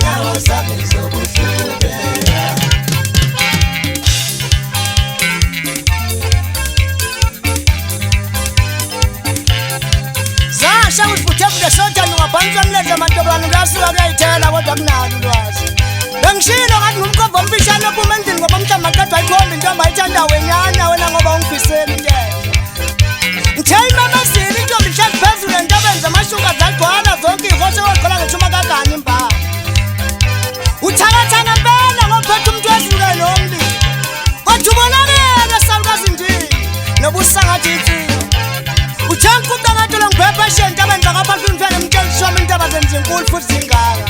ngezinyawo zami zokuhlubeka. Zasha uphuthe sonke ngaphansi komlenze mantobana ngasuka kuyayithela kodwa kunalo ulwazi. Bengishilo ngathi ngumkhombo omfishane ophuma endlini ngoba mhlawumbe maqedwa ayikhomba intombi ayithanda wenyana wena ngoba ungifiseni into. Ngithela imamezile intombi ihlezi phezulu entabeni amashuka zagcwala zonke ihoshe waqola ngethuma kagani imbala. Uthakathana mpela ngophethe umuntu wesuluke nomlilo. Kodwa ubonakele salukazi njini nobusangathi insini. Uchanku ngathi lo ngibhebhe entabeni ngapha umntwana emtshela intaba zenzinkulu futhi zingaka.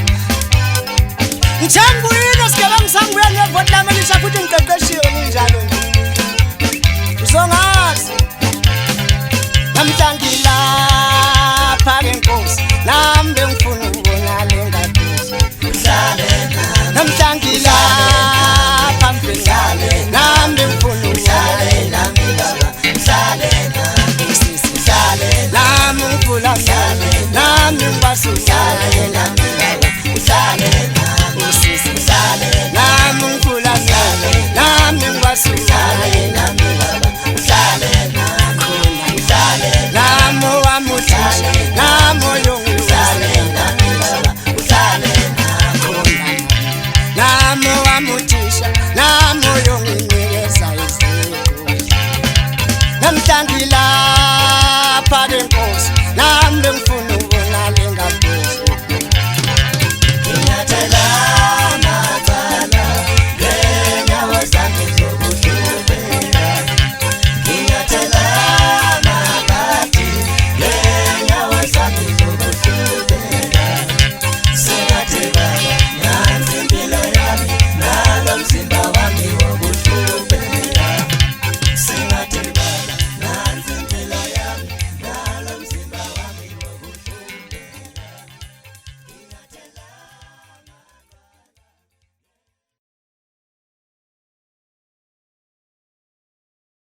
Ngithenguyile sigebe ngisangibuya nevoti lami elisha futhi ngiqeqeshiwe.